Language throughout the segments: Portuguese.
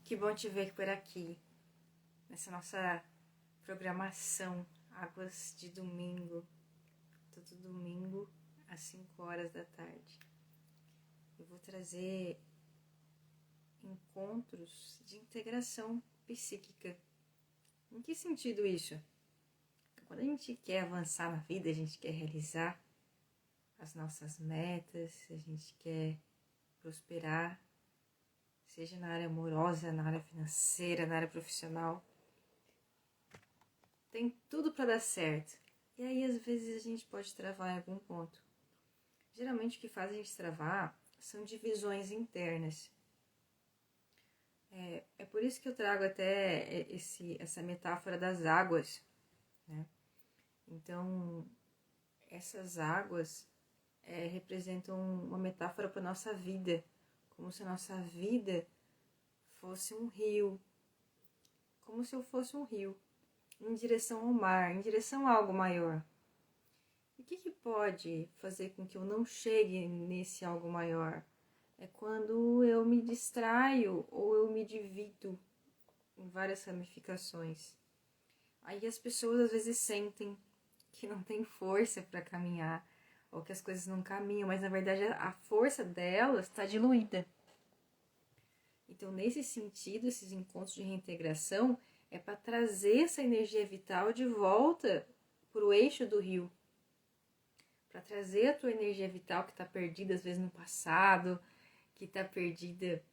Que bom te ver por aqui, nessa nossa programação Águas de Domingo, todo domingo às 5 horas da tarde. Eu vou trazer encontros de integração psíquica. Em que sentido isso? Quando a gente quer avançar na vida, a gente quer realizar as nossas metas, a gente quer prosperar, seja na área amorosa, na área financeira, na área profissional. Tem tudo para dar certo. E aí, às vezes, a gente pode travar em algum ponto. Geralmente, o que faz a gente travar são divisões internas. É por isso que eu trago até essa metáfora das águas, né? Então, essas águas representam uma metáfora para a nossa vida, como se a nossa vida fosse um rio, como se eu fosse um rio, em direção ao mar, em direção a algo maior. E o que pode fazer com que eu não chegue nesse algo maior? É quando eu me distraio ou eu me divido em várias ramificações. Aí as pessoas às vezes sentem que não tem força para caminhar, ou que as coisas não caminham, mas na verdade a força delas está diluída. Então, nesse sentido, esses encontros de reintegração é para trazer essa energia vital de volta para o eixo do rio. Para trazer a tua energia vital que está perdida, às vezes, no passado, que está perdida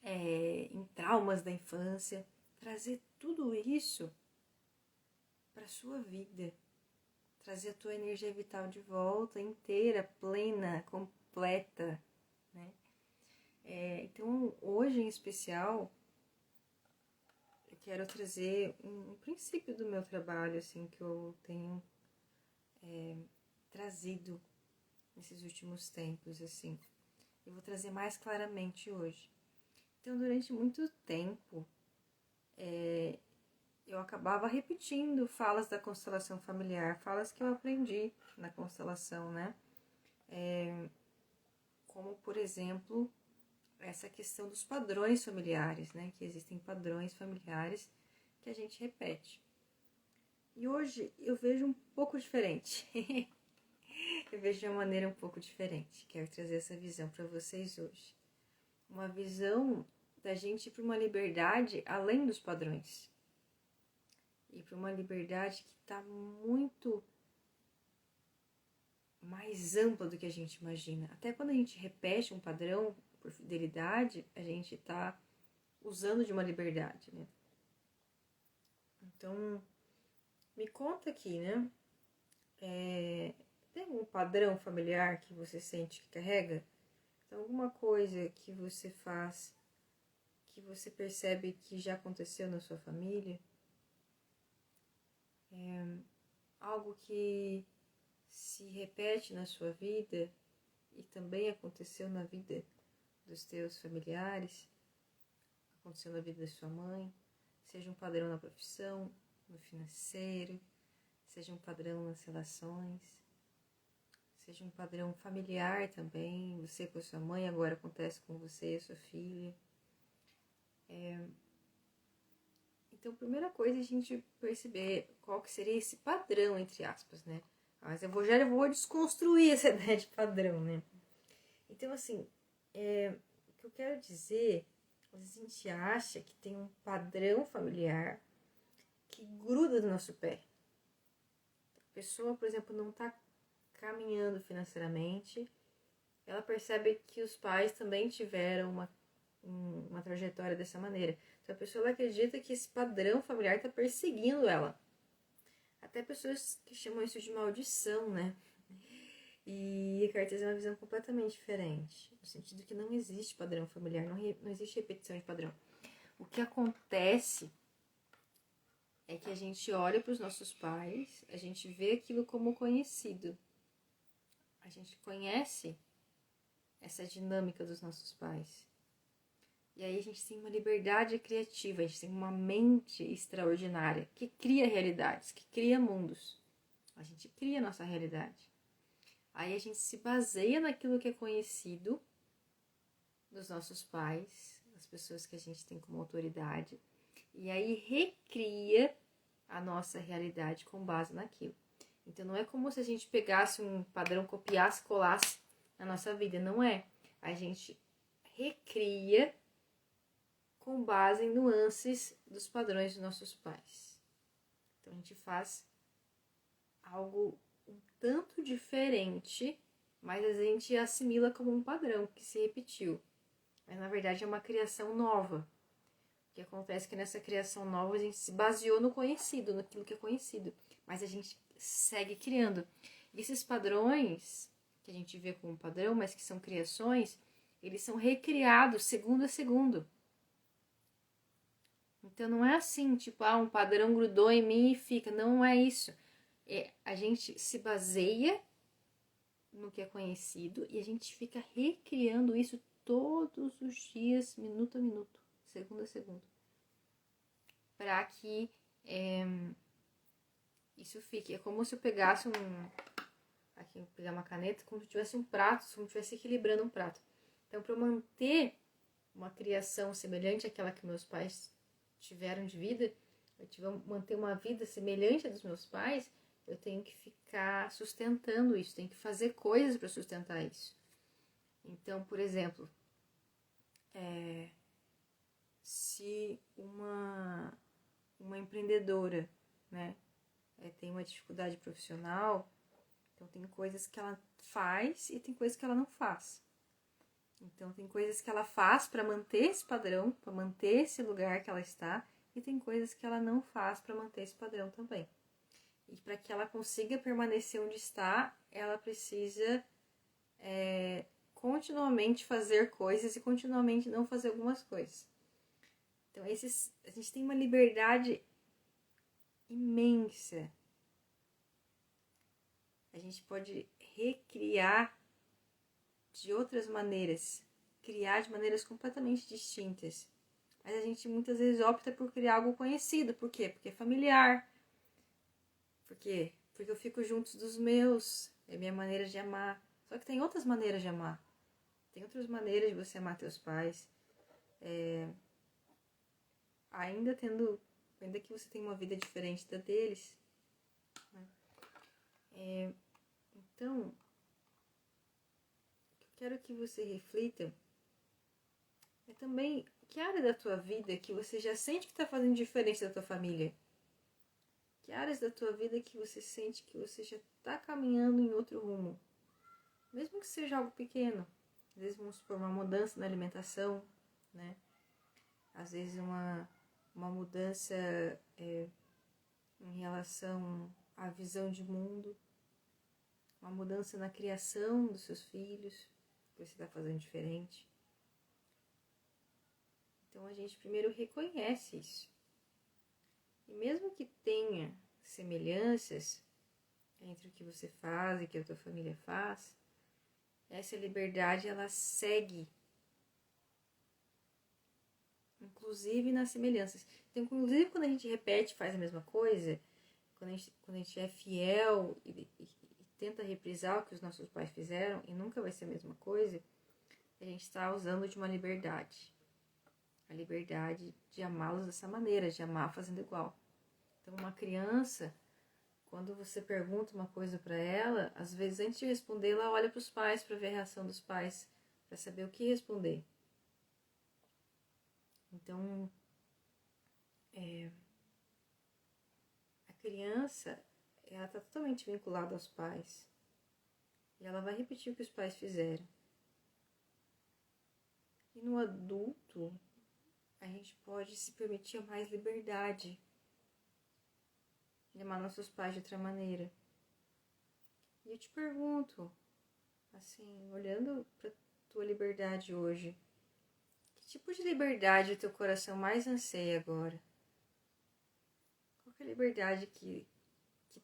em traumas da infância. Trazer tudo isso para a sua vida. Trazer a tua energia vital de volta, inteira, plena, completa, né? Então, hoje em especial, eu quero trazer um princípio do meu trabalho, assim, que eu tenho trazido nesses últimos tempos, assim. Eu vou trazer mais claramente hoje. Então, durante muito tempo, eu acabava repetindo falas da constelação familiar, falas que eu aprendi na constelação, né? Como, por exemplo, essa questão dos padrões familiares, né? Que existem padrões familiares que a gente repete. E hoje eu vejo um pouco diferente. Eu vejo de uma maneira um pouco diferente. Quero trazer essa visão para vocês hoje. Uma visão da gente ir para uma liberdade além dos padrões. E para uma liberdade que está muito mais ampla do que a gente imagina. Até quando a gente repete um padrão por fidelidade, a gente está usando de uma liberdade, né? Então, me conta aqui, né? Tem algum padrão familiar que você sente que carrega? Então, alguma coisa que você faz que você percebe que já aconteceu na sua família? Algo que se repete na sua vida e também aconteceu na vida dos teus familiares, aconteceu na vida da sua mãe, seja um padrão na profissão, no financeiro, seja um padrão nas relações, seja um padrão familiar também, você com a sua mãe, agora acontece com você e a sua filha. Então, a primeira coisa é a gente perceber qual que seria esse padrão, entre aspas, né? Mas eu já vou desconstruir essa ideia de padrão, né? Então, assim, o que eu quero dizer, às vezes a gente acha que tem um padrão familiar que gruda no nosso pé. A pessoa, por exemplo, não está caminhando financeiramente, ela percebe que os pais também tiveram uma trajetória dessa maneira. Então a pessoa ela acredita que esse padrão familiar está perseguindo ela. Até pessoas que chamam isso de maldição, né? E eu quero trazer uma visão completamente diferente, no sentido que não existe padrão familiar, não existe repetição de padrão. O que acontece é que a gente olha para os nossos pais, a gente vê aquilo como conhecido. A gente conhece essa dinâmica dos nossos pais. E aí a gente tem uma liberdade criativa, a gente tem uma mente extraordinária que cria realidades, que cria mundos. A gente cria a nossa realidade. Aí a gente se baseia naquilo que é conhecido dos nossos pais, as pessoas que a gente tem como autoridade, e aí recria a nossa realidade com base naquilo. Então não é como se a gente pegasse um padrão, copiasse, colasse na nossa vida, não é. A gente recria com base em nuances dos padrões dos nossos pais. Então a gente faz algo um tanto diferente, mas a gente assimila como um padrão que se repetiu. Mas na verdade é uma criação nova. O que acontece é que nessa criação nova a gente se baseou no conhecido, naquilo que é conhecido. Mas a gente segue criando. E esses padrões, que a gente vê como padrão, mas que são criações, eles são recriados segundo a segundo. Então não é assim, tipo, um padrão grudou em mim e fica. Não é isso. A gente se baseia no que é conhecido e a gente fica recriando isso todos os dias, minuto a minuto, segundo a segundo, para que isso fique. É como se eu pegasse aqui, eu pegar uma caneta, como se eu tivesse um prato, como se eu estivesse equilibrando um prato. Então, para eu manter uma criação semelhante àquela que meus pais tiveram de vida, manter uma vida semelhante à dos meus pais, eu tenho que ficar sustentando isso, tenho que fazer coisas para sustentar isso. Então, por exemplo, se uma empreendedora, né, tem uma dificuldade profissional, então tem coisas que ela faz e tem coisas que ela não faz. Então tem coisas que ela faz para manter esse padrão, para manter esse lugar que ela está, e tem coisas que ela não faz para manter esse padrão também. E para que ela consiga permanecer onde está, ela precisa continuamente fazer coisas e continuamente não fazer algumas coisas. Então a gente tem uma liberdade imensa. A gente pode recriar de outras maneiras, criar de maneiras completamente distintas. Mas a gente muitas vezes opta por criar algo conhecido. Por quê? Porque é familiar. Por quê? Porque eu fico junto dos meus. É a minha maneira de amar. Só que tem outras maneiras de amar. Tem outras maneiras de você amar teus pais. Ainda que você tenha uma vida diferente da deles. Né? Então, o que eu quero que você reflita é também que área da tua vida que você já sente que está fazendo diferente da tua família. Que áreas da tua vida que você sente que você já está caminhando em outro rumo. Mesmo que seja algo pequeno. Às vezes vamos supor uma mudança na alimentação, né? Às vezes uma mudança em relação à visão de mundo. Uma mudança na criação dos seus filhos, que você está fazendo diferente. Então a gente primeiro reconhece isso. E mesmo que tenha semelhanças entre o que você faz e o que a tua família faz, essa liberdade ela segue, inclusive nas semelhanças. Então, inclusive quando a gente repete, faz a mesma coisa, quando a gente é fiel e tenta reprisar o que os nossos pais fizeram e nunca vai ser a mesma coisa, a gente está usando de uma liberdade. A liberdade de amá-los dessa maneira, de amar fazendo igual. Então, uma criança, quando você pergunta uma coisa para ela, às vezes antes de responder, ela olha para os pais para ver a reação dos pais, para saber o que responder. Então, a criança, ela está totalmente vinculada aos pais. E ela vai repetir o que os pais fizeram. E no adulto, a gente pode se permitir mais liberdade. De amar nossos pais de outra maneira. E eu te pergunto, assim, olhando para tua liberdade hoje, que tipo de liberdade o teu coração mais anseia agora? Qual é a liberdade que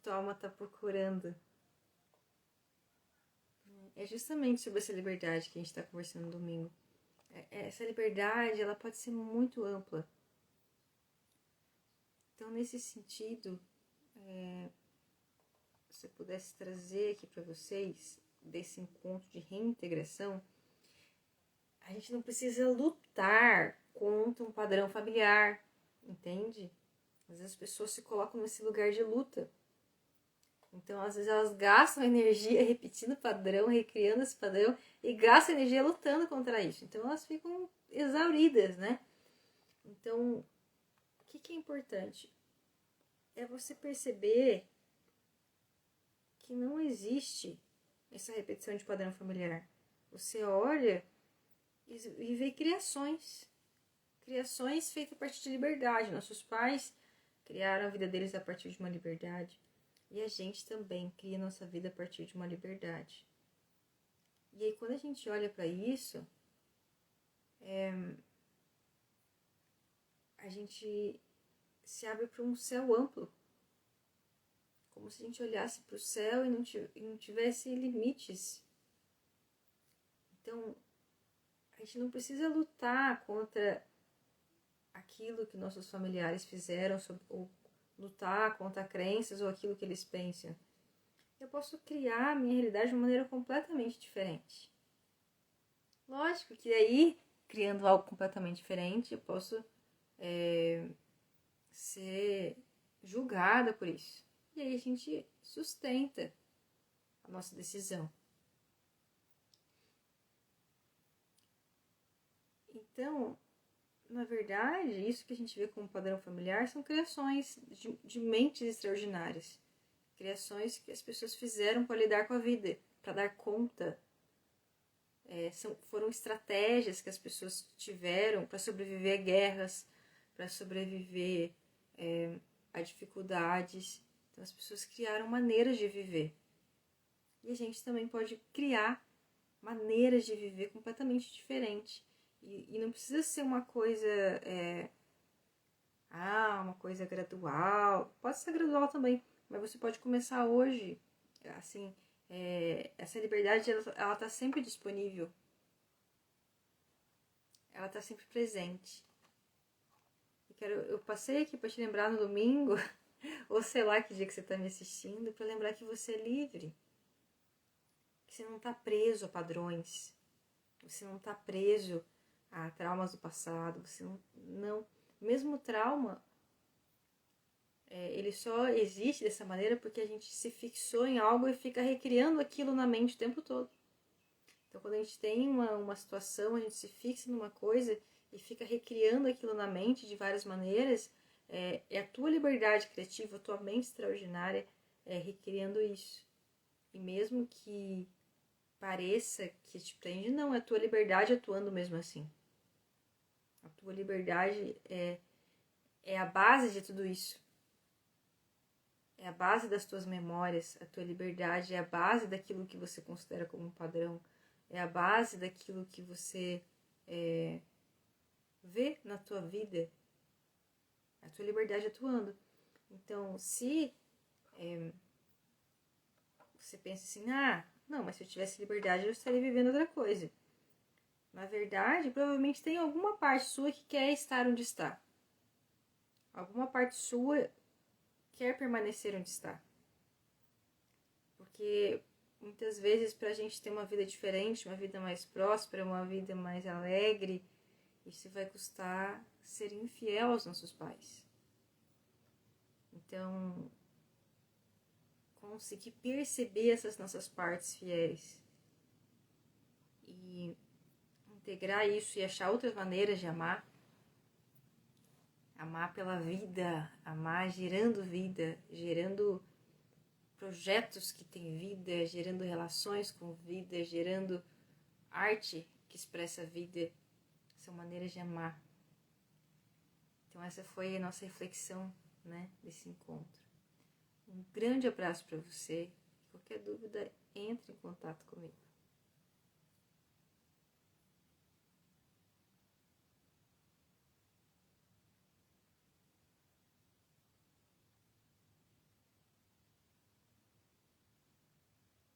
tua alma está procurando? É justamente sobre essa liberdade que a gente está conversando no domingo. Essa liberdade, ela pode ser muito ampla. Então, nesse sentido, se eu pudesse trazer aqui para vocês, desse encontro de reintegração, a gente não precisa lutar padrão familiar, entende? Às vezes as pessoas se colocam nesse lugar de luta. Então, às vezes elas gastam energia repetindo o padrão, recriando esse padrão, e gastam energia lutando contra isso. Então, elas ficam exauridas, né? Então, o que é importante? É você perceber que não existe essa repetição de padrão familiar. Você olha e vê criações. Criações feitas a partir de liberdade. Nossos pais criaram a vida deles a partir de uma liberdade. E a gente também cria nossa vida a partir de uma liberdade. E aí, quando a gente olha para isso, a gente se abre para um céu amplo. Como se a gente olhasse para o céu e não tivesse limites. Então, a gente não precisa lutar contra aquilo que nossos familiares fizeram, ou lutar contra crenças ou aquilo que eles pensam. Eu posso criar a minha realidade de uma maneira completamente diferente. Lógico que aí, criando algo completamente diferente, eu posso ser julgada por isso. E aí a gente sustenta a nossa decisão. Então, na verdade, isso que a gente vê como padrão familiar são criações de mentes extraordinárias. Criações que as pessoas fizeram para lidar com a vida, para dar conta. Foram estratégias que as pessoas tiveram para sobreviver a guerras, para sobreviver a dificuldades. Então, as pessoas criaram maneiras de viver. E a gente também pode criar maneiras de viver completamente diferentes. E não precisa ser uma coisa uma coisa gradual. Pode ser gradual também, mas você pode começar hoje. Assim, essa liberdade, ela tá sempre disponível. Ela tá sempre presente. Eu passei aqui para te lembrar no domingo, ou sei lá que dia que você está me assistindo, para lembrar que você é livre. Que você não está preso a padrões. Você não está preso a traumas do passado. Você não. Mesmo o trauma, ele só existe dessa maneira porque a gente se fixou em algo e fica recriando aquilo na mente o tempo todo. Então, quando a gente tem uma situação, a gente se fixa numa coisa e fica recriando aquilo na mente de várias maneiras, é a tua liberdade criativa, a tua mente extraordinária recriando isso. E mesmo que pareça que te prende, não, é a tua liberdade atuando mesmo assim. A tua liberdade é a base de tudo isso. É a base das tuas memórias. A tua liberdade é a base daquilo que você considera como um padrão. É a base daquilo que você vê na tua vida. A tua liberdade atuando. Então, se você pensa assim, não, mas se eu tivesse liberdade eu estaria vivendo outra coisa. Na verdade, provavelmente tem alguma parte sua que quer estar onde está. Alguma parte sua quer permanecer onde está. Porque muitas vezes para a gente ter uma vida diferente, uma vida mais próspera, uma vida mais alegre, isso vai custar ser infiel aos nossos pais. Então, conseguir perceber essas nossas partes fiéis e integrar isso e achar outras maneiras de amar. Amar pela vida, amar gerando vida, gerando projetos que têm vida, gerando relações com vida, gerando arte que expressa a vida. São maneiras de amar. Então essa foi a nossa reflexão, né, desse encontro. Um grande abraço para você. Qualquer dúvida, entre em contato comigo.